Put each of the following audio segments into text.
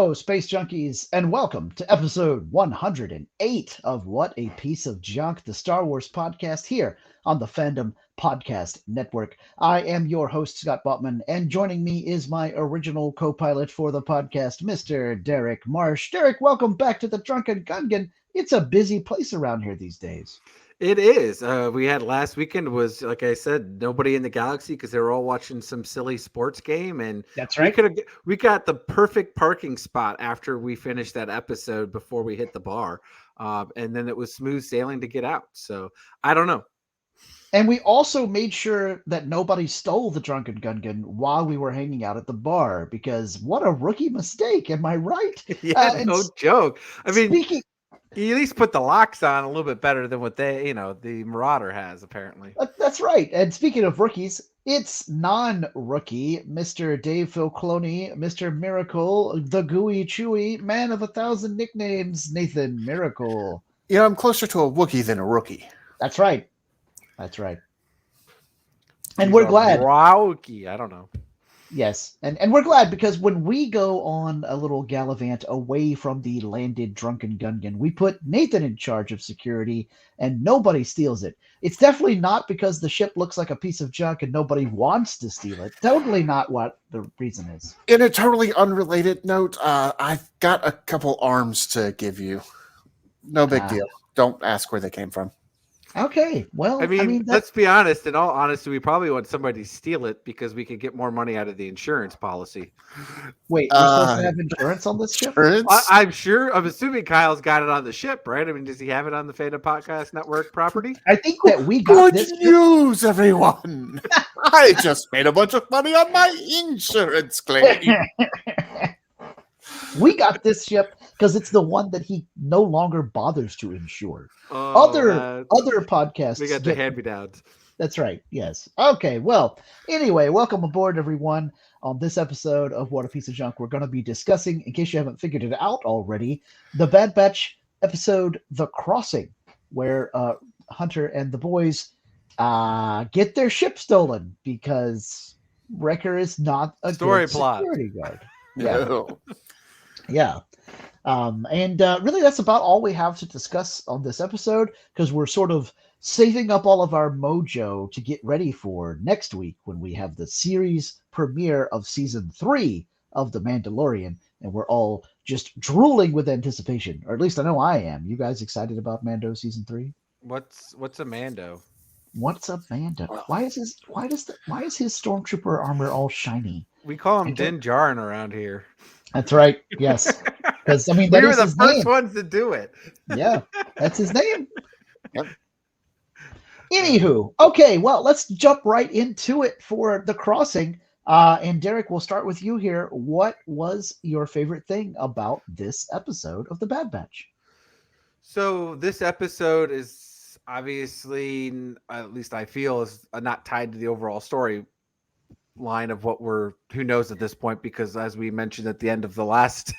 Hello, Space Junkies, and welcome to episode 108 of What a Piece of Junk, the Star Wars podcast here on the Fandom Podcast Network. I am your host, Scott Botman, and joining me is my original co-pilot for the podcast, Mr. Derek Marsh. Derek, welcome back to the Drunken Gungan. It's a busy place around here these days. It is. We had last weekend was, like I said, nobody in the galaxy because they were all watching some silly sports game, and That's right. we got the perfect parking spot after we finished that episode before we hit the bar, and then it was smooth sailing to get out. So I don't know. And we also made sure that nobody stole the Drunken Gungan while we were hanging out at the bar, because what a rookie mistake, am I right? Yeah, no joke. I mean, speaking. You at least put the locks on a little bit better than what the Marauder has, apparently. That's right. And speaking of rookies, it's non-rookie Mr. Dave Filcloni, Mr. Miracle, the Gooey Chewy, man of 1,000 nicknames, Nathan Miracle. Yeah, I'm closer to a Wookiee than a rookie. That's right. That's right. And we're glad. Wookiee, I don't know. Yes, and we're glad because when we go on a little gallivant away from the landed Drunken Gungan, we put Nathan in charge of security and nobody steals it. It's definitely not because the ship looks like a piece of junk and nobody wants to steal it. Totally not what the reason is. In a totally unrelated note, I've got a couple arms to give you. No big deal. Don't ask where they came from. Okay, well, I mean let's be honest. In all honesty, we probably want somebody to steal it because we could get more money out of the insurance policy. Wait, we're supposed to have insurance on this ship? I'm assuming Kyle's got it on the ship, right? I mean, does he have it on the Fandom Podcast Network property? I think that we got this. Good news, everyone! I just made a bunch of money on my insurance claim. We got this ship because it's the one that he no longer bothers to insure. Other podcasts. We got the hand-me-downs. That's right. Yes. Okay. Well, anyway, welcome aboard, everyone. On this episode of What a Piece of Junk, we're going to be discussing, in case you haven't figured it out already, the Bad Batch episode, The Crossing, where Hunter and the boys get their ship stolen because Wrecker is not a story good plot security guard. No. Yeah. And really, that's about all we have to discuss on this episode because we're sort of saving up all of our mojo to get ready for next week when we have the series premiere of season 3 of The Mandalorian, and we're all just drooling with anticipation, or at least I know I am. You guys excited about Mando season 3? What's a Mando? What's a Mando? Why is his stormtrooper armor all shiny? We call him Din Djarin around here. That's right. Yes. Because I mean, we were the first ones to do it. Yeah, that's his name. Yep. Anywho, okay, well, let's jump right into it for The Crossing. And Derek, we'll start with you here. What was your favorite thing about this episode of The Bad Batch? So this episode is obviously, at least I feel, is not tied to the overall story line of who knows at this point, because as we mentioned at the end of the last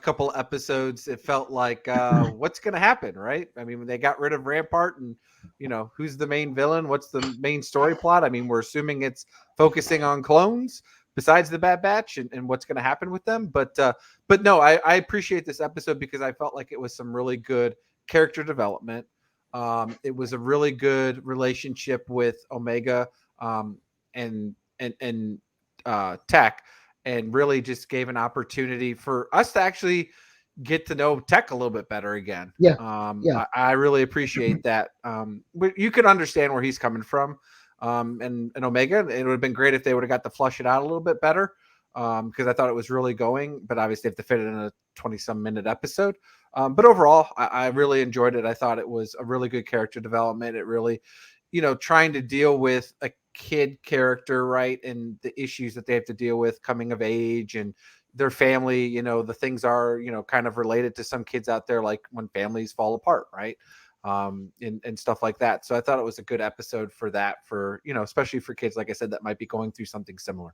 couple episodes, it felt like what's going to happen, right? I mean, when they got rid of Rampart, and who's the main villain, what's the main story plot? I mean, we're assuming it's focusing on clones besides the Bad Batch and what's going to happen with them, but no, I appreciate this episode because I felt like it was some really good character development. It was a really good relationship with Omega and Tech, and really just gave an opportunity for us to actually get to know Tech a little bit better again. Yeah. I really appreciate that. But you can understand where he's coming from. And Omega, it would have been great if they would have got to flush it out a little bit better. Because I thought it was really going, but obviously have to fit it in a 20-some minute episode. But overall, I really enjoyed it. I thought it was a really good character development. It really, trying to deal with a kid character, right, and the issues that they have to deal with coming of age and their family, the things are, kind of related to some kids out there, like when families fall apart, right, and stuff like that. So I thought it was a good episode for that, for, especially for kids, like I said, that might be going through something similar.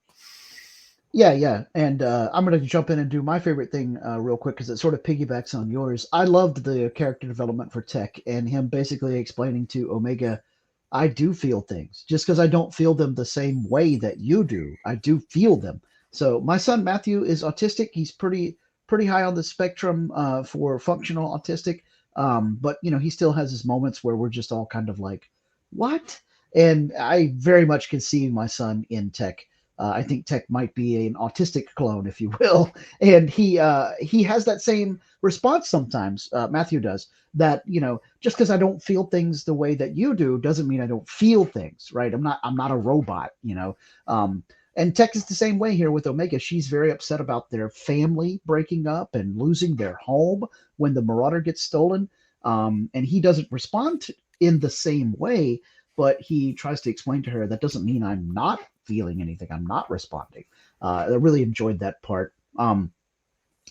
Yeah. And I'm going to jump in and do my favorite thing real quick because it sort of piggybacks on yours. I loved the character development for Tech and him basically explaining to Omega, I do feel things. Just because I don't feel them the same way that you do, I do feel them. So my son Matthew is autistic. He's pretty high on the spectrum for functional autistic. But he still has his moments where we're just all kind of like, what? And I very much can see my son in Tech. I think Tech might be an autistic clone, if you will, and he has that same response sometimes. Matthew does that. Just because I don't feel things the way that you do doesn't mean I don't feel things, right? I'm not a robot. And Tech is the same way here with Omega. She's very upset about their family breaking up and losing their home when the Marauder gets stolen. And he doesn't respond in the same way, but he tries to explain to her that doesn't mean I'm not feeling anything. I'm not responding. I really enjoyed that part. And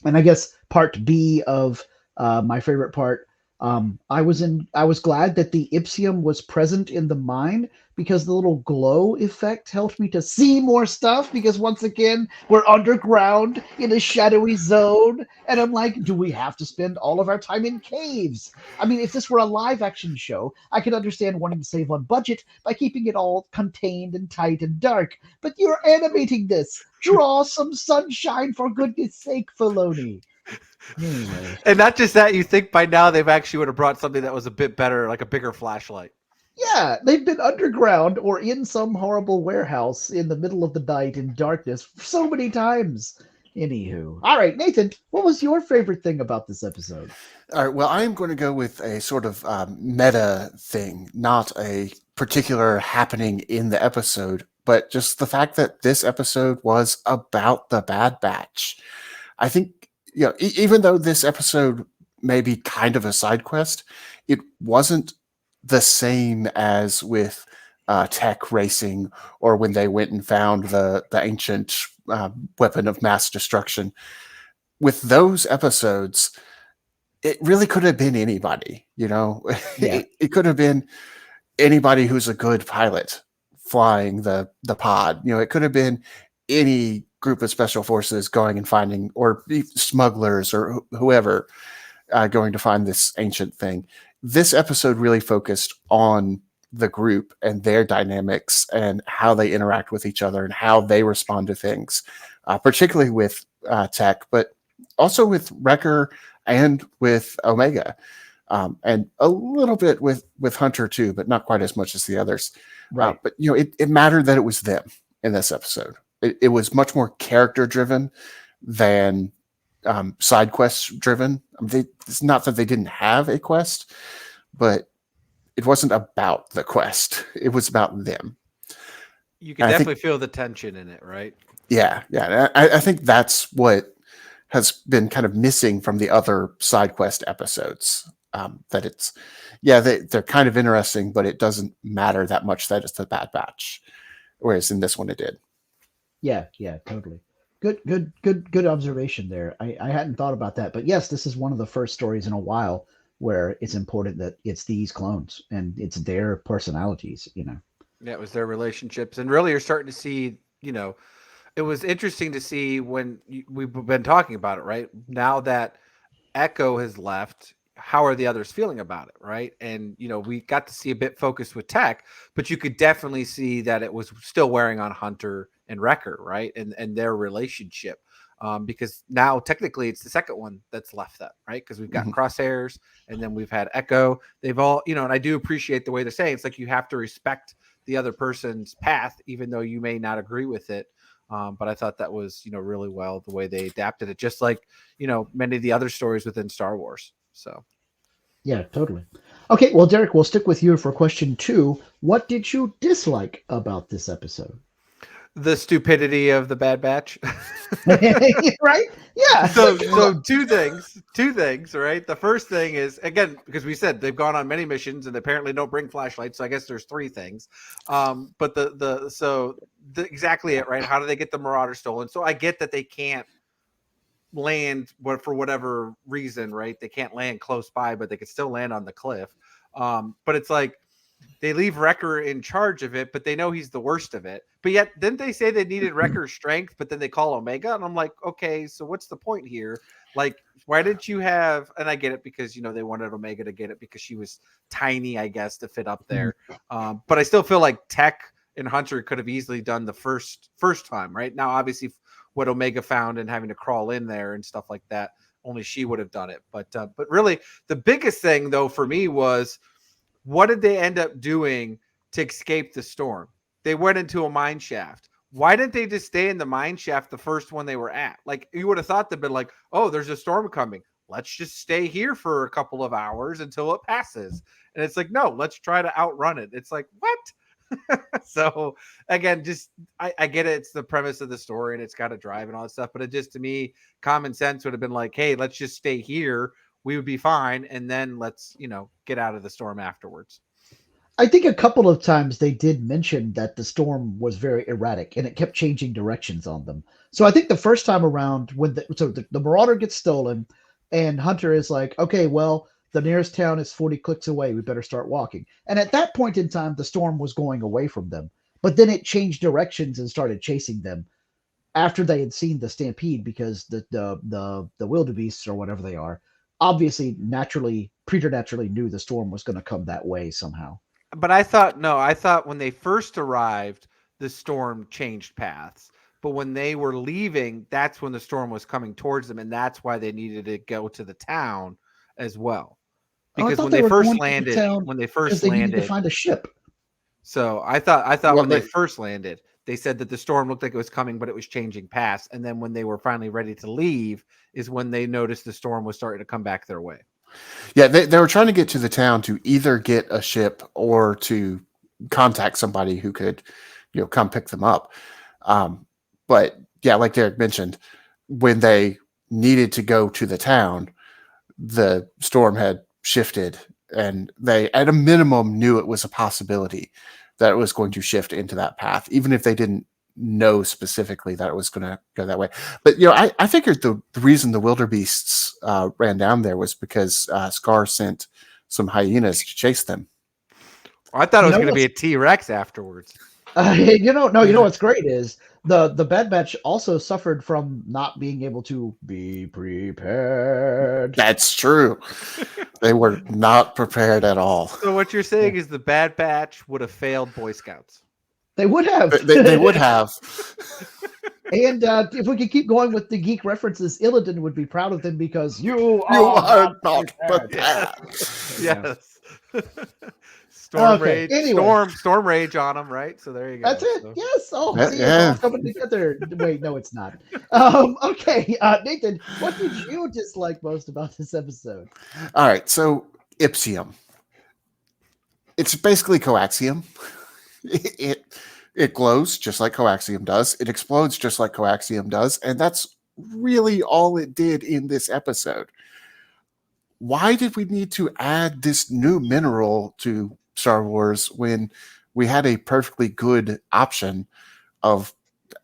I guess part B of my favorite part, I was glad that the Ipsium was present in the mine because the little glow effect helped me to see more stuff because once again we're underground in a shadowy zone and I'm like, do we have to spend all of our time in caves? I mean, if this were a live action show, I could understand wanting to save on budget by keeping it all contained and tight and dark, but you're animating this. Draw some sunshine for goodness sake, Filoni. Anyway. And not just that, you think by now they've actually would have brought something that was a bit better, like a bigger flashlight. Yeah, they've been underground or in some horrible warehouse in the middle of the night in darkness so many times. Anywho. All right, Nathan, what was your favorite thing about this episode? All right. Well, I am going to go with a sort of meta thing, not a particular happening in the episode, but just the fact that this episode was about the Bad Batch. I think, even though this episode may be kind of a side quest, it wasn't the same as with Tech Racing or when they went and found the ancient weapon of mass destruction. With those episodes, it really could have been anybody, Yeah. it could have been anybody who's a good pilot flying the pod. It could have been any group of special forces going and finding, or smugglers or whoever going to find this ancient thing. This episode really focused on the group and their dynamics and how they interact with each other and how they respond to things, particularly with Tech, but also with Wrecker and with Omega, and a little bit with Hunter too, but not quite as much as the others. Right. But it mattered that it was them in this episode. It was much more character driven than side quest driven. It's not that they didn't have a quest, but it wasn't about the quest. It was about them. You can definitely feel the tension in it, right? Yeah. I think that's what has been kind of missing from the other side quest episodes. That it's, they're kind of interesting, but it doesn't matter that much that it's the Bad Batch. Whereas in this one, it did. Yeah, totally. Good observation there. I hadn't thought about that, but yes, this is one of the first stories in a while where it's important that it's these clones and it's their personalities. Yeah, it was their relationships, and really, you're starting to see. It was interesting to see when we've been talking about it, right? Now that Echo has left, how are the others feeling about it, right? And we got to see a bit focused with Tech, but you could definitely see that it was still wearing on Hunter and Wrecker, right? And their relationship, because now technically it's the second one that's left that, right? Because we've got Crosshairs, and then we've had Echo. They've all, and I do appreciate the way they're saying it's like you have to respect the other person's path, even though you may not agree with it. But I thought that was, really well the way they adapted it, just like, many of the other stories within Star Wars. So, yeah, totally. Okay, well, Derek, we'll stick with you for question 2. What did you dislike about this episode? The stupidity of the Bad Batch. Right? Yeah. So two things, right? The first thing is, again, because we said they've gone on many missions and apparently don't bring flashlights, so I guess there's 3 things. But exactly it, right? How do they get the Marauder stolen? So I get that they can't land, but for whatever reason, right? They can't land close by, but they could still land on the cliff. But it's like they leave Wrecker in charge of it, but they know he's the worst of it. But yet, didn't they say they needed Wrecker's strength, but then they call Omega? And I'm like, okay, so what's the point here? Like, why didn't you have, and I get it because, they wanted Omega to get it because she was tiny, I guess, to fit up there. But I still feel like Tech and Hunter could have easily done the first time, right? Now, obviously, what Omega found and having to crawl in there and stuff like that. Only she would have done it. But really, the biggest thing though for me was, what did they end up doing to escape the storm? They went into a mine shaft. Why didn't they just stay in the mine shaft the first one they were at? Like, you would have thought they'd been like, oh, there's a storm coming. Let's just stay here for a couple of hours until it passes. And it's like, no, let's try to outrun it. It's like, what? So again, just I get it. It's the premise of the story and it's got to drive and all that stuff. But it just, to me, common sense would have been like, hey, let's just stay here. We would be fine. And then let's, get out of the storm afterwards. I think a couple of times they did mention that the storm was very erratic and it kept changing directions on them. So I think the first time around, when the Marauder gets stolen and Hunter is like, okay, well, the nearest town is 40 clicks away. We better start walking. And at that point in time, the storm was going away from them. But then it changed directions and started chasing them after they had seen the stampede, because the wildebeests, or whatever they are, obviously preternaturally knew the storm was going to come that way somehow. But I thought when they first arrived, the storm changed paths. But when they were leaving, that's when the storm was coming towards them. And that's why they needed to go to the town as well. Because when they first landed, they needed to find a ship. So I thought when they first landed, they said that the storm looked like it was coming, but it was changing paths. And then when they were finally ready to leave is when they noticed the storm was starting to come back their way. Yeah, they were trying to get to the town to either get a ship or to contact somebody who could, come pick them up. But yeah, like Derek mentioned, when they needed to go to the town, the storm had shifted, and they, at a minimum, knew it was a possibility that it was going to shift into that path, even if they didn't know specifically that it was going to go that way. But I figured the reason the wildebeests ran down there was because Scar sent some hyenas to chase them. I thought it was going to be a T-Rex afterwards. What's great is the Bad Batch also suffered from not being able to be prepared. That's true. They were not prepared at all. So what you're saying is the Bad Batch would have failed Boy Scouts. They would have. They would have. And if we could keep going with the geek references, Illidan would be proud of them because you are not prepared. Yes. Storm Rage. Anyway. Storm Rage on them, right? So there you go. That's it. So. Yes. Oh, it's all coming together. Wait, no, it's not. Okay, Nathan, what did you dislike most about this episode? All right, so Ipsium. It's basically coaxium. It glows just like coaxium does. It explodes just like coaxium does. And that's really all it did in this episode. Why did we need to add this new mineral to Star Wars when we had a perfectly good option of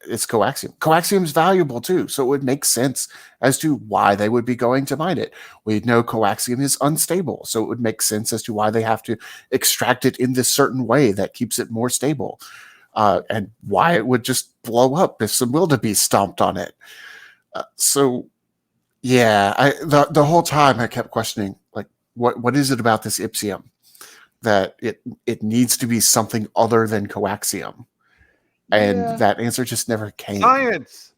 it's coaxium? Coaxium is valuable too, so it would make sense as to why they would be going to mine it. We know coaxium is unstable, so it would make sense as to why they have to extract it in this certain way that keeps it more stable, and why it would just blow up if some wildebeest stomped on it. So yeah, the whole time I kept questioning, like, what is it about this Ipsium that it needs to be something other than coaxium? And that answer just never came. Science.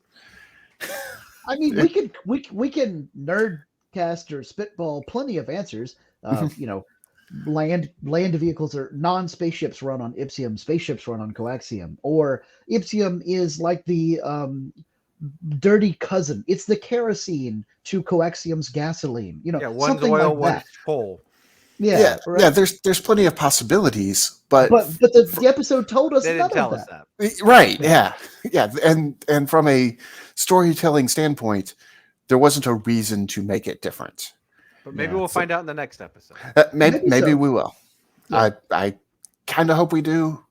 I mean, we can nerdcast or spitball plenty of answers. Land vehicles or non-spaceships run on Ipsium, spaceships run on coaxium, or Ipsium is like the dirty cousin. It's the kerosene to coaxium's gasoline. One's oil, like one's coal. Yeah. There's plenty of possibilities, but the episode told us they none didn't tell of us that. Right? Yeah. And from a storytelling standpoint, there wasn't a reason to make it different. But maybe we'll find out in the next episode. Maybe we will. Yeah. I kind of hope we do.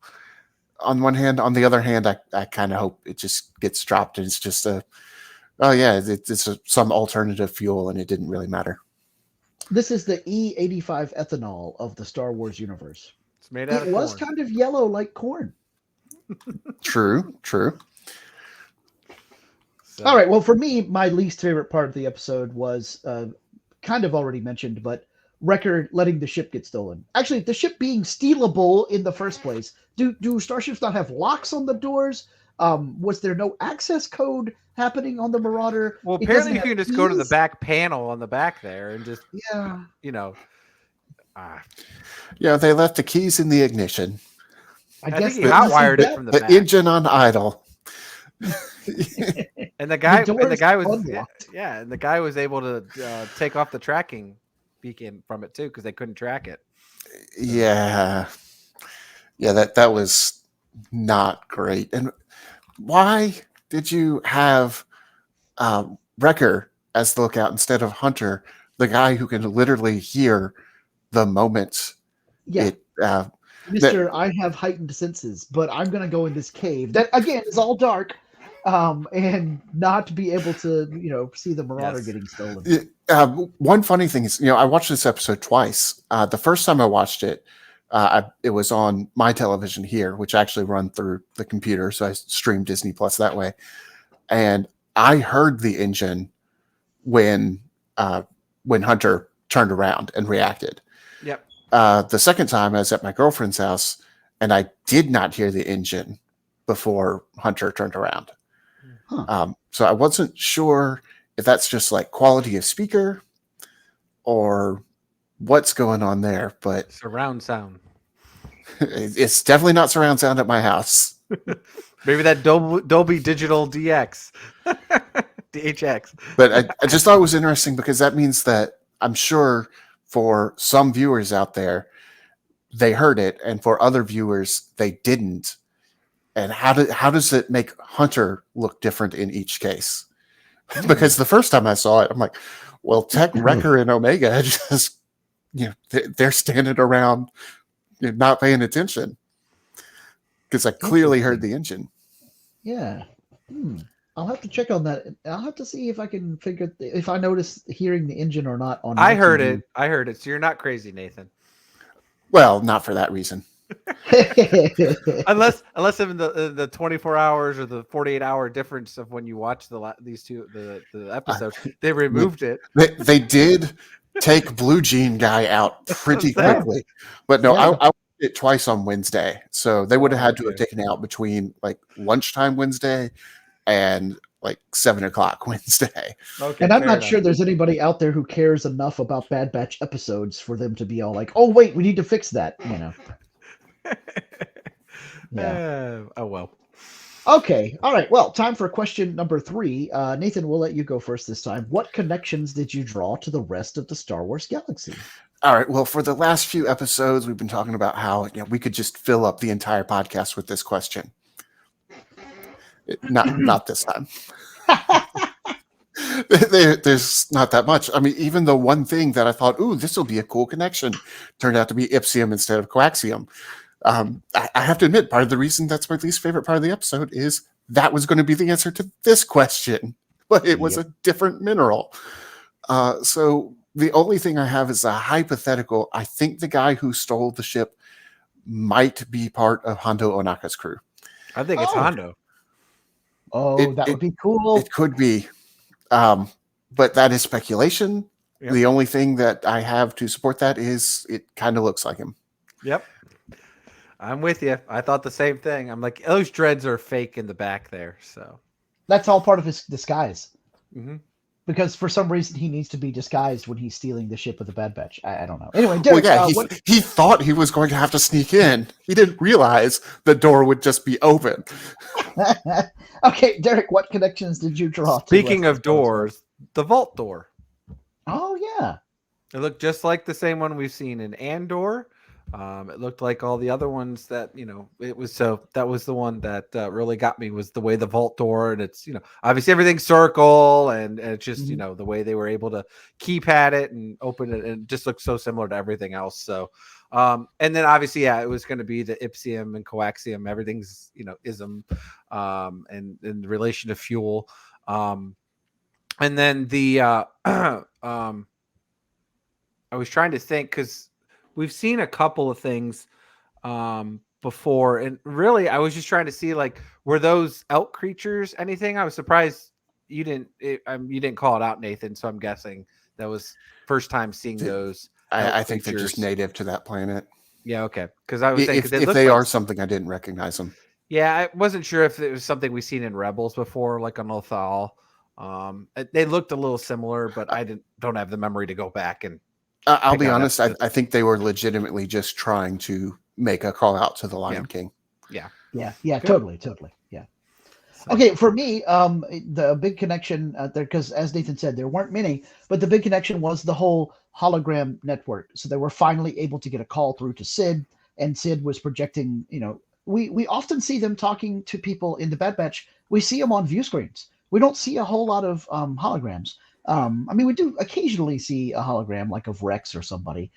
On one hand, on the other hand, I kind of hope it just gets dropped and it's just it's some alternative fuel and it didn't really matter. This is the E85 ethanol of the Star Wars universe. It's made out of corn. It was kind of yellow like corn. True. So. All right. Well, for me, my least favorite part of the episode was kind of already mentioned, but Wrecker letting the ship get stolen. Actually, the ship being stealable in the first place. Do starships not have locks on the doors? Was there no access code happening on the Marauder? Well, It doesn't apparently you have can just go to the keys? back panel on the back there and just, Yeah. you know, uh, Yeah, they left the keys in the ignition. I I think guess he the hotwired it easy from the The back. engine on idle. And the guy doors was unlocked. yeah, and the guy was able to take off the tracking beacon from it too because they couldn't track it. Yeah. Yeah, that was not great. And why did you have Wrecker as the lookout instead of Hunter, the guy who can literally hear the moment Yeah. it Mister, I have heightened senses, but I'm going to go in this cave that, again, is all dark, and not be able to, see the Marauder Yes. getting stolen. one funny thing is, I watched this episode twice. The first time I watched it, it was on my television here, which I actually run through the computer, so I streamed Disney Plus that way. And I heard the engine when Hunter turned around and reacted. Yep. The second time I was at my girlfriend's house, and I did not hear the engine before Hunter turned around. Huh. So I wasn't sure if that's just like quality of speaker or what's going on there, but Surround sound. it's definitely not surround sound at my house. Maybe that Dolby Digital DX. DHX. But I just thought it was interesting because that means that I'm sure for some viewers out there, they heard it, and for other viewers, they didn't. And how does it make Hunter look different in each case? Because the first time I saw it, I'm like, well, Tech, Wrecker, and Omega just, they're standing around, not paying attention. Because I clearly heard the engine. Yeah. I'll have to check on that. I'll have to see if I can figure if I notice hearing the engine or not on. I my heard TV. it. I heard it. So you're not crazy, Nathan. Well, not for that reason. Unless in the 24 hours or the 48-hour difference of when you watch these two the episodes, they removed it. They did take Blue Jean guy out pretty quickly, but no, Yeah. I watched it twice on Wednesday, so they would have had to have taken out between like lunchtime Wednesday and like 7:00 Wednesday. And Okay, I'm fair not enough. sure there's anybody out there who cares enough about Bad Batch episodes for them to be all like, "Oh wait, we need to fix that." Yeah. Oh well. Okay. All right. Well, time for question number 3. Nathan, we'll let you go first this time. What connections did you draw to the rest of the Star Wars galaxy? All right. Well, for the last few episodes, we've been talking about how we could just fill up the entire podcast with this question. Not this time. There's not that much. I mean, even the one thing that I thought, ooh, this will be a cool connection, turned out to be ipsium instead of coaxium. I have to admit, part of the reason that's my least favorite part of the episode is that was going to be the answer to this question, but it was a different mineral. So the only thing I have is a hypothetical. I think the guy who stole the ship might be part of Hondo Onaka's crew. I think it's Hondo. Oh, that would be cool. It could be. But that is speculation. Yep. The only thing that I have to support that is it kind of looks like him. Yep. I'm with you. I thought the same thing. I'm like, those dreads are fake in the back there. So That's all part of his disguise. Mhm. Because for some reason he needs to be disguised when he's stealing the ship with the Bad Batch. I don't know. Anyway, Derek, he thought he was going to have to sneak in. He didn't realize the door would just be open. Okay, Derek, what connections did you draw? Speaking of doors, the vault door. Oh yeah. It looked just like the same one we've seen in Andor. It looked like all the other ones that, it was. So that was the one that really got me, was the way the vault door, and it's, obviously everything's circle, and it's just, the way they were able to keypad it and open it, and it just looks so similar to everything else. So, and then obviously, it was going to be the ipsium and coaxium, everything's, ism, and in relation to fuel. And then the, I was trying to think, because we've seen a couple of things before, and really, I was just trying to see, like, were those elk creatures anything? I was surprised you didn't call it out, Nathan. So I'm guessing that was first time seeing those. I think they're just native to that planet. Yeah, okay. Because I was thinking if they are something, I didn't recognize them. Yeah, I wasn't sure if it was something we've seen in Rebels before, like on Lothal. They looked a little similar, but I don't have the memory to go back and I'll pick be out honest. I episodes. think they were legitimately just trying to make a call out to the Lion Yeah. King. Yeah. Yeah, Good. totally. Yeah. So, Okay, for me, the big connection there, because as Nathan said, there weren't many, but the big connection was the whole hologram network. So they were finally able to get a call through to Sid, and Sid was projecting. We often see them talking to people in the Bad Batch. We see them on view screens. We don't see a whole lot of holograms. I mean, we do occasionally see a hologram like of Rex or somebody,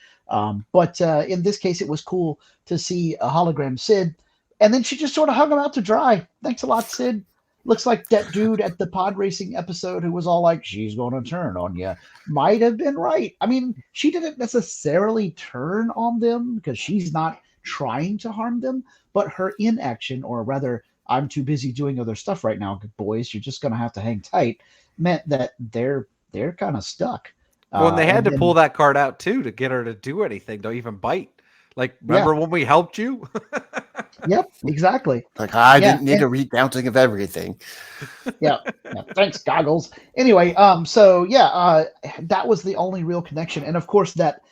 but in this case, it was cool to see a hologram Sid, and then she just sort of hung him out to dry. Thanks a lot, Sid. Looks like that dude at the pod racing episode who was all like, she's going to turn on you, might have been right. I mean, she didn't necessarily turn on them because she's not trying to harm them, but her inaction, or rather, I'm too busy doing other stuff right now, boys, you're just going to have to hang tight, meant that they're kind of stuck. well, and they had And to pull then, that card out too to get her to do anything, to even bite. Like, yeah, remember when we helped you? yep, exactly. Like, I Yeah, didn't need a recounting of everything. yeah, yeah. Thanks, goggles. Anyway, that was the only real connection, and of course that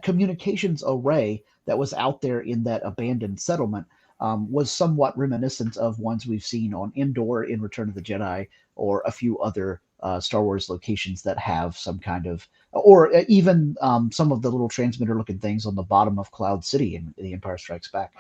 communications array that was out there in that abandoned settlement was somewhat reminiscent of ones we've seen on Endor in Return of the Jedi, or a few other Star Wars locations that have some kind of, or even some of the little transmitter-looking things on the bottom of Cloud City in The Empire Strikes Back.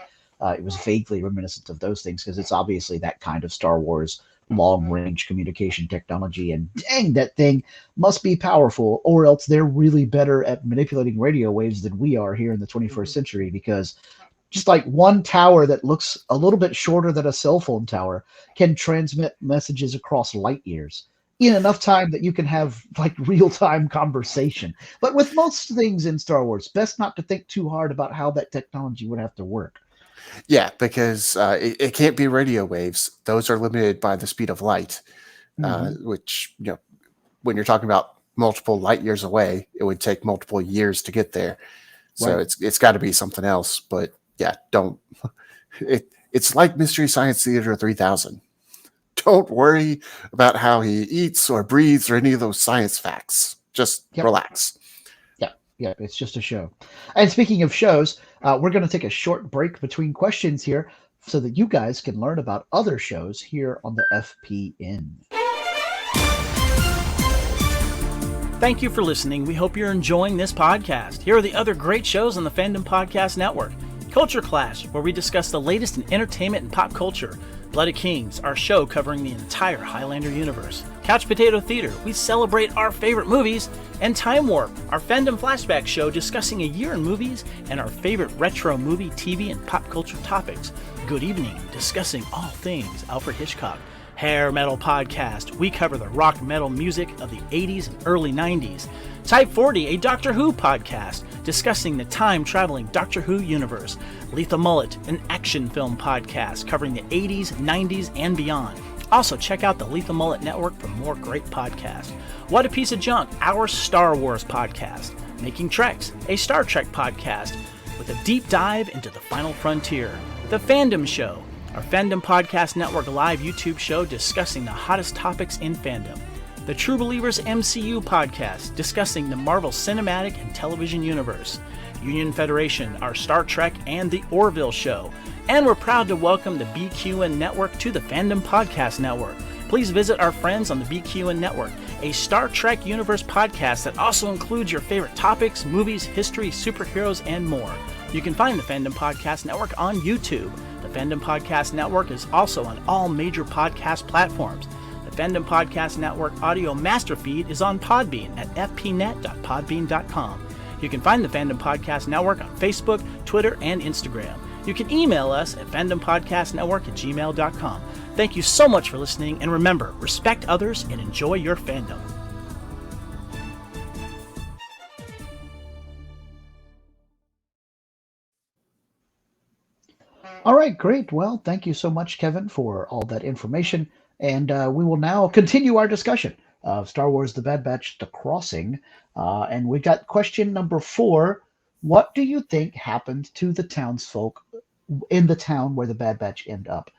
It was vaguely reminiscent of those things because it's obviously that kind of Star Wars long range communication technology. And dang, that thing must be powerful, or else they're really better at manipulating radio waves than we are here in the 21st century, because just like one tower that looks a little bit shorter than a cell phone tower can transmit messages across light years in enough time that you can have like real-time conversation. But with most things in Star Wars, best not to think too hard about how that technology would have to work. Yeah, because it can't be radio waves. Those are limited by the speed of light, which, when you're talking about multiple light years away, it would take multiple years to get there. So Right. it's got to be something else. But yeah, don't. It's like Mystery Science Theater 3000. Don't worry about how he eats or breathes or any of those science facts. Just Yep. relax. Yeah, it's just a show. And speaking of shows, we're going to take a short break between questions here so that you guys can learn about other shows here on the FPN. Thank you for listening. We hope you're enjoying this podcast. Here are the other great shows on the Fandom Podcast Network. Culture Clash, where we discuss the latest in entertainment and pop culture. Blooded Kings, our show covering the entire Highlander universe. Couch Potato Theater, we celebrate our favorite movies. And Time Warp, our fandom flashback show discussing a year in movies and our favorite retro movie, TV, and pop culture topics. Good Evening, discussing all things Alfred Hitchcock. Hair Metal Podcast, we cover the rock metal music of the 80s and early 90s. Type 40, a Doctor Who podcast, discussing the time-traveling Doctor Who universe. Lethal Mullet, an action film podcast covering the 80s, 90s, and beyond. Also, check out the Lethal Mullet Network for more great podcasts. What a Piece of Junk, our Star Wars podcast. Making Treks, a Star Trek podcast with a deep dive into the final frontier. The Fandom Show, our Fandom Podcast Network live YouTube show discussing the hottest topics in fandom. The True Believers MCU podcast, discussing the Marvel Cinematic and Television Universe. Union Federation, our Star Trek and the Orville Show. And we're proud to welcome the BQN Network to the Fandom Podcast Network. Please visit our friends on the BQN Network, a Star Trek Universe podcast that also includes your favorite topics, movies, history, superheroes, and more. You can find the Fandom Podcast Network on YouTube. The Fandom Podcast Network is also on all major podcast platforms. The Fandom Podcast Network audio master feed is on Podbean at fpnet.podbean.com. You can find the Fandom Podcast Network on Facebook, Twitter, and Instagram. You can email us at fandompodcastnetwork@gmail.com. Thank you so much for listening, and remember, respect others and enjoy your fandom. All right, great. Well, thank you so much, Kevin, for all that information. And we will now continue our discussion of Star Wars The Bad Batch, The Crossing. And we've got question number 4. What do you think happened to the townsfolk in the town where the Bad Batch end up?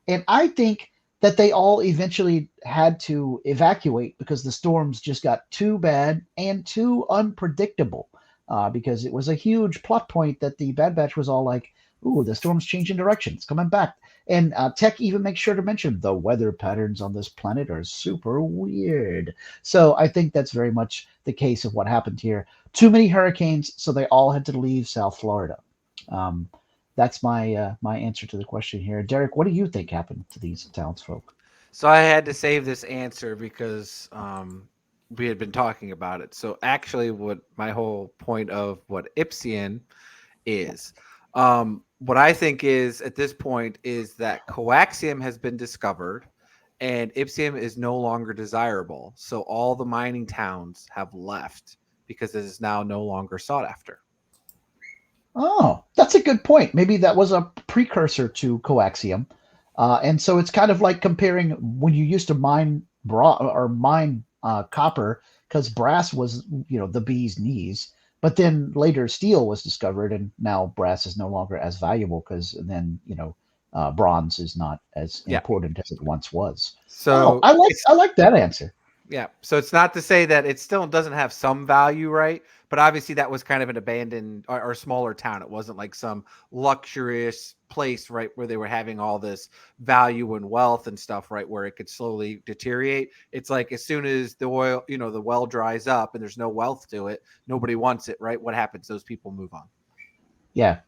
And I think that they all eventually had to evacuate because the storms just got too bad and too unpredictable. Because it was a huge plot point that the Bad Batch was all like, "Ooh, the storm's changing direction. It's coming back." And Tech even makes sure to mention the weather patterns on this planet are super weird. So I think that's very much the case of what happened here. Too many hurricanes, so they all had to leave South Florida. Um, that's my answer to the question here. Derek, what do you think happened to these townsfolk? So I had to save this answer because we had been talking about it. So actually, what my whole point of what Ipsian is, what I think is at this point is that coaxium has been discovered, and Ipsium is no longer desirable. So all the mining towns have left because it is now no longer sought after. Oh, that's a good point. Maybe that was a precursor to coaxium. And so it's kind of like comparing when you used to mine copper, because brass was, the bee's knees. But then later steel was discovered, and now brass is no longer as valuable because then bronze is not as important as it once was. So I like that answer. Yeah. So it's not to say that it still doesn't have some value, right? But obviously that was kind of an abandoned or smaller town. It wasn't like some luxurious place, right, where they were having all this value and wealth and stuff, right, where it could slowly deteriorate. It's like as soon as the oil, the well dries up and there's no wealth to it, nobody wants it, right? What happens? Those people move on. Yeah,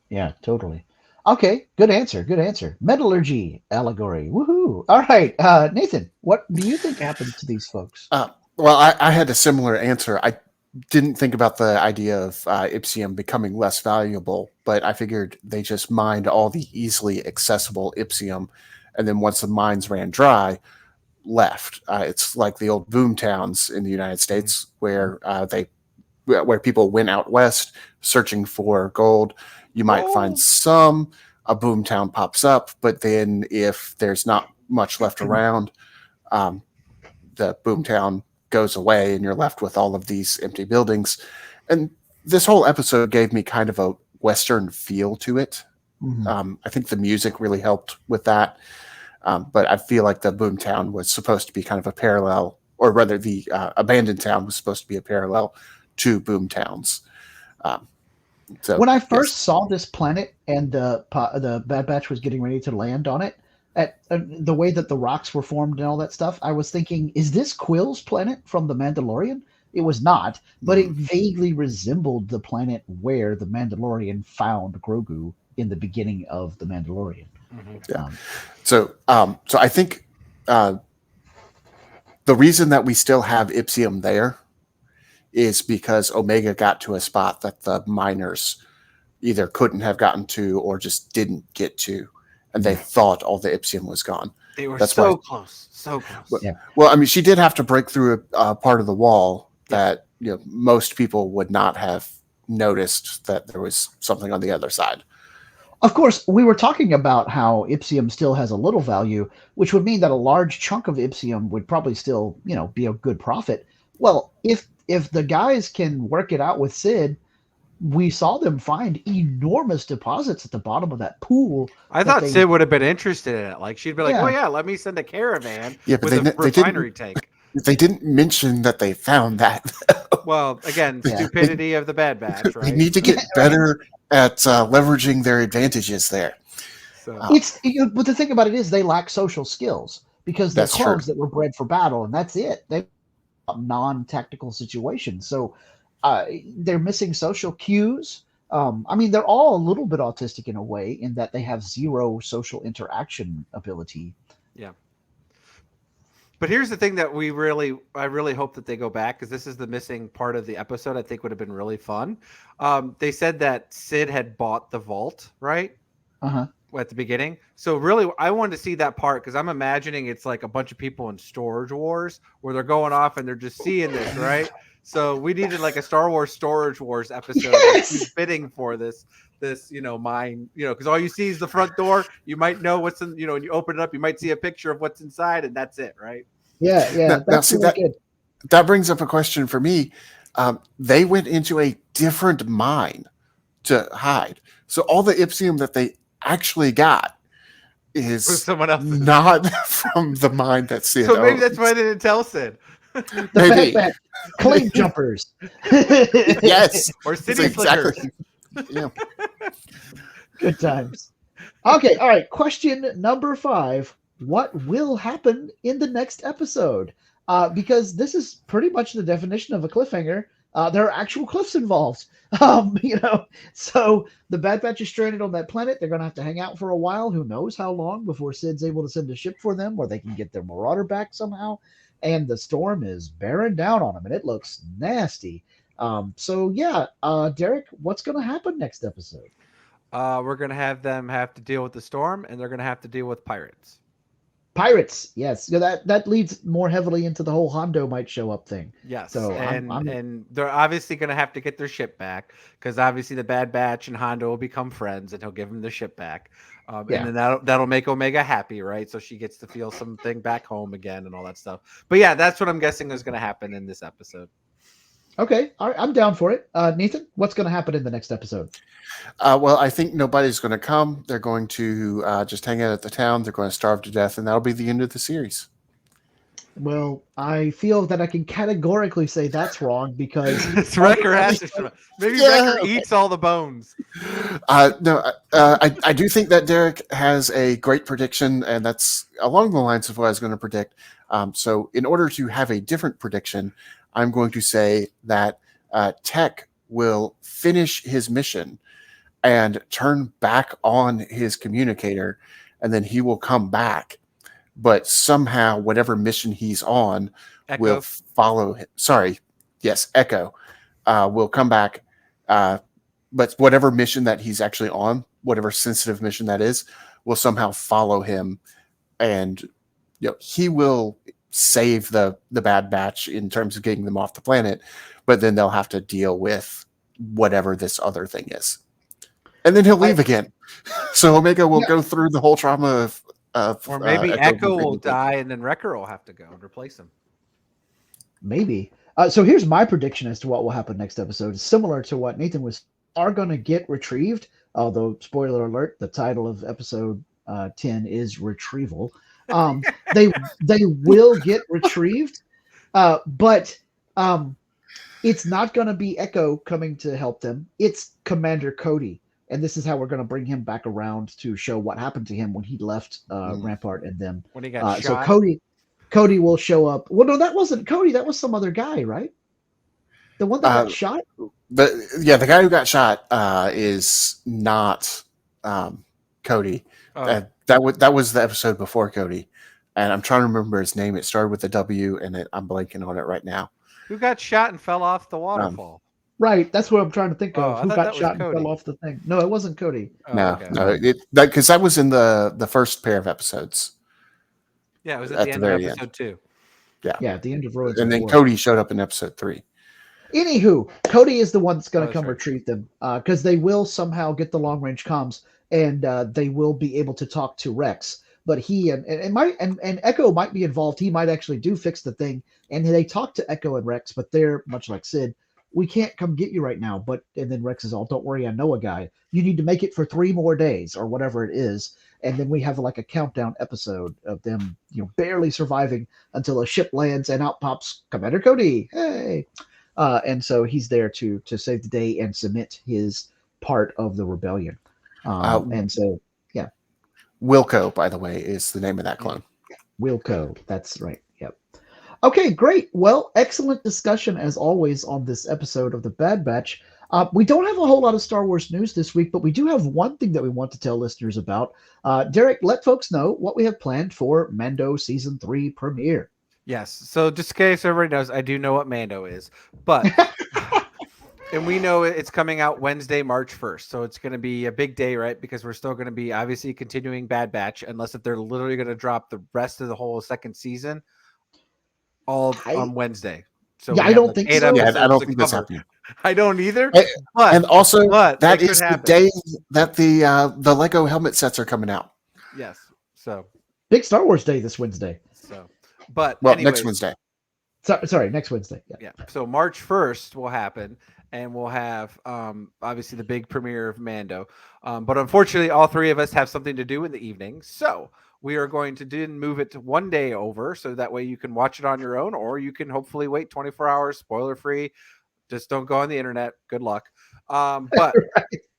totally. Okay, good answer. Good answer. Metallurgy allegory. Woohoo! All right, Nathan, what do you think happened to these folks? Well, I had a similar answer. I didn't think about the idea of Ipsium becoming less valuable, but I figured they just mined all the easily accessible Ipsium, and then once the mines ran dry, left. It's like the old boom towns in the United States where where people went out west searching for gold. You might find a boom town pops up, but then if there's not much left around, the boom town goes away and you're left with all of these empty buildings. And this whole episode gave me kind of a Western feel to it. Mm-hmm. I think the music really helped with that. But I feel like the boom town was supposed to be kind of a parallel, or rather the abandoned town was supposed to be a parallel to boom towns. So when I first saw this planet and the Bad Batch was getting ready to land on it, at the way that the rocks were formed and all that stuff, I was thinking, is this Quill's planet from The Mandalorian? It was not, but it vaguely resembled the planet where the Mandalorian found Grogu in the beginning of The Mandalorian. Mm-hmm. Yeah. So I think the reason that we still have Ipsium there is because Omega got to a spot that the miners either couldn't have gotten to or just didn't get to, and they thought all the Ipsium was gone. They were That's so why, close, so close. Yeah. Well, I mean, she did have to break through a part of the wall that most people would not have noticed that there was something on the other side. Of course, we were talking about how Ipsium still has a little value, which would mean that a large chunk of Ipsium would probably still, be a good profit. Well, if the guys can work it out with Sid, we saw them find enormous deposits at the bottom of that pool. I thought Sid would have been interested in it. Like she'd be like, "Oh yeah, let me send a caravan with a refinery tank." They didn't mention that they found that. Well, again, stupidity of the Bad Batch, right? They need to get better at leveraging their advantages there. So. But the thing about it is they lack social skills because they're clones that were bred for battle, and that's it. They non-tactical situations, so they're missing social cues. I mean, they're all a little bit autistic in a way in that they have zero social interaction ability. Yeah. But here's the thing that I really hope that they go back, because this is the missing part of the episode I think would have been really fun. They said that Sid had bought the vault, right? Uh-huh. At the beginning. So really, I wanted to see that part because I'm imagining it's like a bunch of people in Storage Wars where they're going off and they're just seeing this, right? So we needed like a Star Wars Storage Wars episode. Who's bidding for this mine, because all you see is the front door. You might know what's in, when you open it up, you might see a picture of what's inside, and that's it, right? Yeah. That's really good. That brings up a question for me. They went into a different mine to hide. So all the Ipsium that they actually got is someone else's. not from the mind that Sid So maybe that's owns. why they didn't tell Sid. The Maybe. Bad Batch claim jumpers. Yes. Or That's city slickers. Yeah. Good times. Okay, all right. Question number 5. What will happen in the next episode? Because this is pretty much the definition of a cliffhanger. There are actual cliffs involved. So the Bad Batch is stranded on that planet. They're going to have to hang out for a while. Who knows how long before Sid's able to send a ship for them, or they can get their Marauder back somehow. And the storm is bearing down on them, and it looks nasty. Derek, what's going to happen next episode? We're going to have them have to deal with the storm, and they're going to have to deal with pirates. Pirates, yes. That leads more heavily into the whole Hondo might show up thing. Yes, So and they're obviously going to have to get their ship back because obviously the Bad Batch and Hondo will become friends, and he'll give them their ship back. And then that'll make Omega happy, right? So she gets to feel something back home again and all that stuff. But yeah, that's what I'm guessing is going to happen in this episode. Okay, all right, I'm down for it. Nathan, what's going to happen in the next episode? Well, I think nobody's going to come. They're going to just hang out at the town. They're going to starve to death, and that'll be the end of the series. Well, I feel that I can categorically say that's wrong because Wrecker has to. Maybe Wrecker eats all the bones. No, I do think that Derek has a great prediction, and that's along the lines of what I was going to predict. So in order to have a different prediction, I'm going to say that Tech will finish his mission and turn back on his communicator, and then he will come back. But somehow, whatever mission he's on will follow him. Sorry. Yes, Echo will come back. But whatever mission that he's actually on, whatever sensitive mission that is, will somehow follow him. And he will save the Bad Batch in terms of getting them off the planet, but then they'll have to deal with whatever this other thing is. And then he'll leave again. So Omega will go through the whole trauma of or maybe Echo will die and then Wrecker will have to go and replace him. Maybe. So here's my prediction as to what will happen next episode. Similar to what Nathan was, are going to get retrieved, although, spoiler alert, the title of episode 10 is Retrieval. They will get retrieved, but it's not going to be Echo coming to help them. It's Commander Cody, and this is how we're going to bring him back around to show what happened to him when he left Rampart and them. When he got shot. So Cody will show up. Well, no, that wasn't Cody. That was some other guy, right? The one that got shot. The guy who got shot is not Cody. Oh. That was the episode before Cody, and I'm trying to remember his name. It started with a W, and I'm blanking on it right now. Who got shot and fell off the waterfall? Right, that's what I'm trying to think of. I Who thought got that shot was and fell off the thing? No, it wasn't Cody. No, okay. Because that was in the first pair of episodes. Yeah, it was at the end of episode 2. Yeah, at the end of Road. And then Cody showed up in episode 3. Anywho, Cody is the one that's going to come retrieve them because they will somehow get the long range comms and they will be able to talk to Rex. But he and Echo might be involved. He might actually do fix the thing. And they talk to Echo and Rex, but they're much like Sid. We can't come get you right now. And then Rex is all, don't worry, I know a guy. You need to make it for 3 more days or whatever it is. And then we have like a countdown episode of them, barely surviving until a ship lands and out pops Commander Cody. Hey. And so he's there to save the day and cement his part of the rebellion. And so, yeah. Wilco, by the way, is the name of that clone. Wilco. That's right. Yep. Okay, great. Well, excellent discussion as always on this episode of The Bad Batch. We don't have a whole lot of Star Wars news this week, but we do have one thing that we want to tell listeners about. Derek, let folks know what we have planned for Mando Season 3 premiere. Yes. So just in case everybody knows, I do know what Mando is, but and we know it's coming out Wednesday, March 1st. So it's going to be a big day, right? Because we're still going to be obviously continuing Bad Batch, unless if they're literally going to drop the rest of the whole second season all on Wednesday. So yeah, I don't think so. Yeah, I don't think that's happening. I don't either. And also, that is happen. the day that the Lego helmet sets are coming out. Yes. So big Star Wars day this Wednesday. So, but anyways, next Wednesday. Sorry, next Wednesday. Yeah. So March 1st will happen, and we'll have obviously the big premiere of Mando. But unfortunately, all three of us have something to do in the evening, so we are going to then move it to one day over, so that way you can watch it on your own, or you can hopefully wait 24 hours, spoiler free. Just don't go on the internet. Good luck. But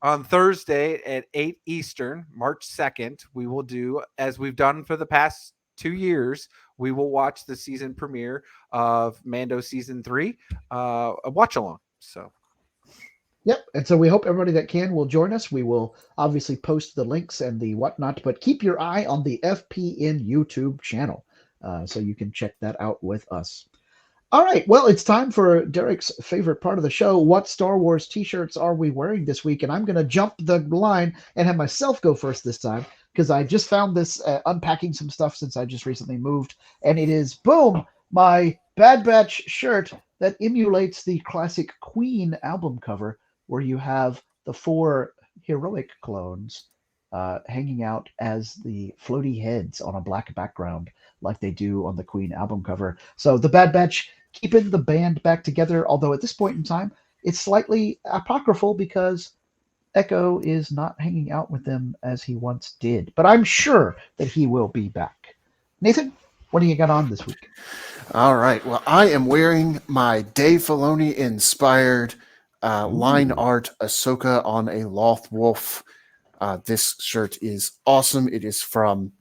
on Thursday at 8 Eastern, March 2nd, we will do, as we've done for the past 2 years, we will watch the season premiere of Mando season 3, a watch along. So, Yep. And so we hope everybody that can will join us. We will obviously post the links and the whatnot, but keep your eye on the FPN YouTube channel so you can check that out with us. All right. Well, it's time for Derek's favorite part of the show. What Star Wars t-shirts are we wearing this week? And I'm going to jump the line and have myself go first this time because I just found this unpacking some stuff since I just recently moved. And it is, boom, my Bad Batch shirt that emulates the classic Queen album cover where you have the 4 heroic clones hanging out as the floaty heads on a black background like they do on the Queen album cover. So the Bad Batch keeping the band back together, although at this point in time, it's slightly apocryphal because Echo is not hanging out with them as he once did. But I'm sure that he will be back. Nathan, what do you got on this week? All right. Well, I am wearing my Dave Filoni inspired line art Ahsoka on a Loth Wolf. This shirt is awesome. It is from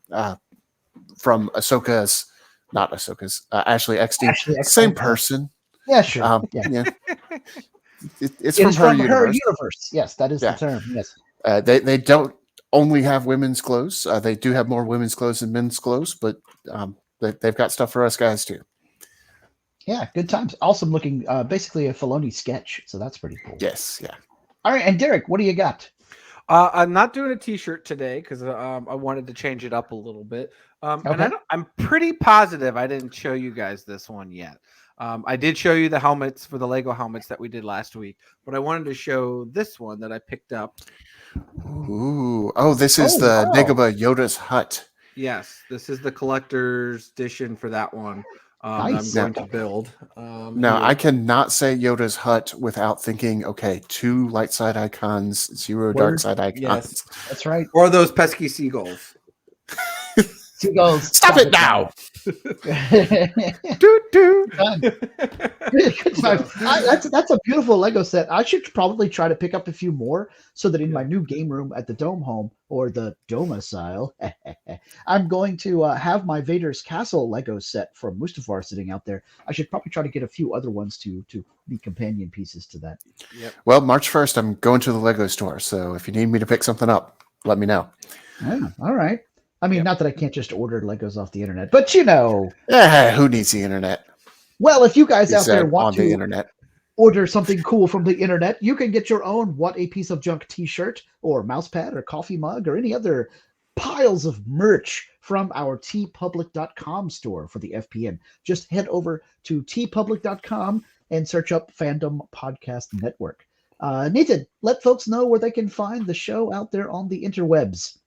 Ahsoka's, not Ahsoka's, Ashley Eckstein. Same person. Yeah, sure. Yeah. It's It from, is her her universe. Yes, that is the term. Yes. They don't only have women's clothes. They do have more women's clothes than men's clothes, but they've got stuff for us guys too. Yeah, good times. Awesome looking, basically a Filoni sketch. So that's pretty cool. Yes, yeah. All right, and Derek, what do you got? I'm not doing a t-shirt today because I wanted to change it up a little bit. And I'm pretty positive I didn't show you guys this one yet. I did show you the helmets for the Lego helmets that we did last week, but I wanted to show this one that I picked up. Ooh. Oh, this is the Dagobah Yoda's hut. Yes, this is the collector's edition for that one. Nice. I'm going to build. Now, I cannot say Yoda's hut without thinking, okay, 2 light side icons, 0 dark side icons. Yes, that's right. Or those pesky seagulls. Seagulls. Stop it now. Good time. That's a beautiful Lego set. I should probably try to pick up a few more so that in my new game room at the Dome Home or the Domicile, I'm going to have my Vader's Castle Lego set from Mustafar sitting out there. I should probably try to get a few other ones to be companion pieces to that. Yep. Well, March 1st, I'm going to the Lego store. So if you need me to pick something up, let me know. Yeah, all right. I mean, not that I can't just order Legos off the internet, but you know. Who needs the internet? Well, if you guys out there want on the to internet. order something cool from the internet, you can get your own What a Piece of Junk t-shirt or mousepad or coffee mug or any other piles of merch from our tpublic.com store for the FPN. Just head over to tpublic.com and search up Fandom Podcast Network. Nathan, let folks know where they can find the show out there on the interwebs.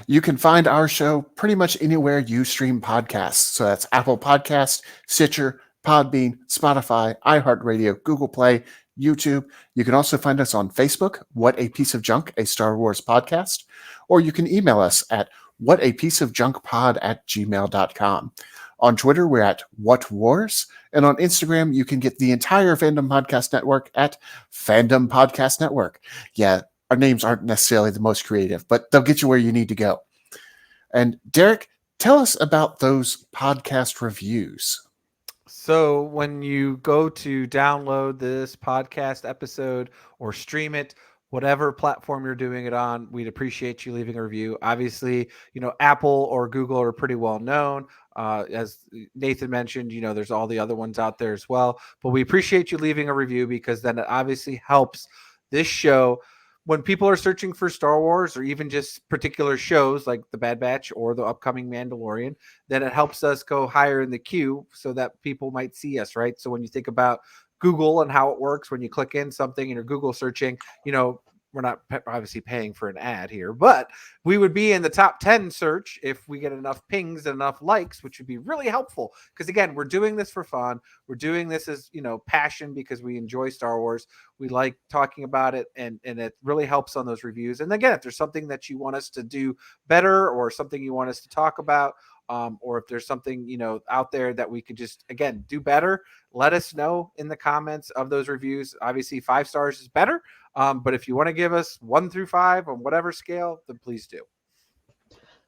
You can find our show pretty much anywhere you stream podcasts. So that's Apple Podcasts, Stitcher, Podbean, Spotify, iHeartRadio, Google Play, YouTube. You can also find us on Facebook, What a Piece of Junk, a Star Wars podcast, or you can email us at whatapieceofjunkpod@gmail.com. On Twitter, we're at What Wars, and on Instagram, you can get the entire Fandom Podcast Network at Fandom Podcast Network. Yeah, our names aren't necessarily the most creative, but they'll get you where you need to go. And Derek, tell us about those podcast reviews. So when you go to download this podcast episode or stream it, whatever platform you're doing it on, we'd appreciate you leaving a review. Obviously, Apple or Google are pretty well known. As Nathan mentioned, there's all the other ones out there as well. But we appreciate you leaving a review because then it obviously helps this show when people are searching for Star Wars or even just particular shows like The Bad Batch or the upcoming Mandalorian, then it helps us go higher in the queue so that people might see us, right? So when you think about Google and how it works, when you click in something and you're Google searching, we're not obviously paying for an ad here, but we would be in the top 10 search if we get enough pings and enough likes, which would be really helpful. Because again, we're doing this for fun. We're doing this as, passion because we enjoy Star Wars. We like talking about it, and it really helps on those reviews. And again, if there's something that you want us to do better or something you want us to talk about, or if there's something, out there that we could just, again, do better, let us know in the comments of those reviews. Obviously 5 stars is better. But if you want to give us 1 through 5 on whatever scale, then please do.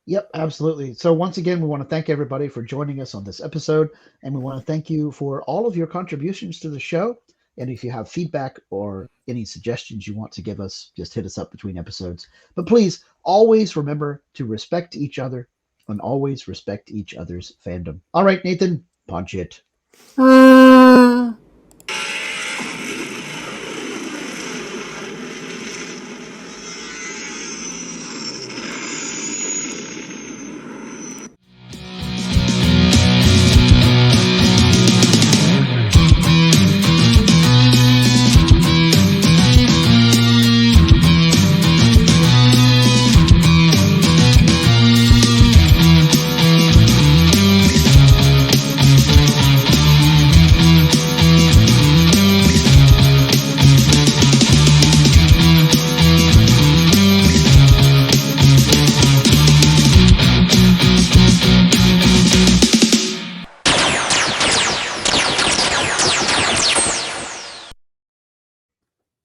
Yep, absolutely. So once again, we want to thank everybody for joining us on this episode, and we want to thank you for all of your contributions to the show. And if you have feedback or any suggestions you want to give us, just hit us up between episodes. But please always remember to respect each other and always respect each other's fandom. All right, Nathan, punch it.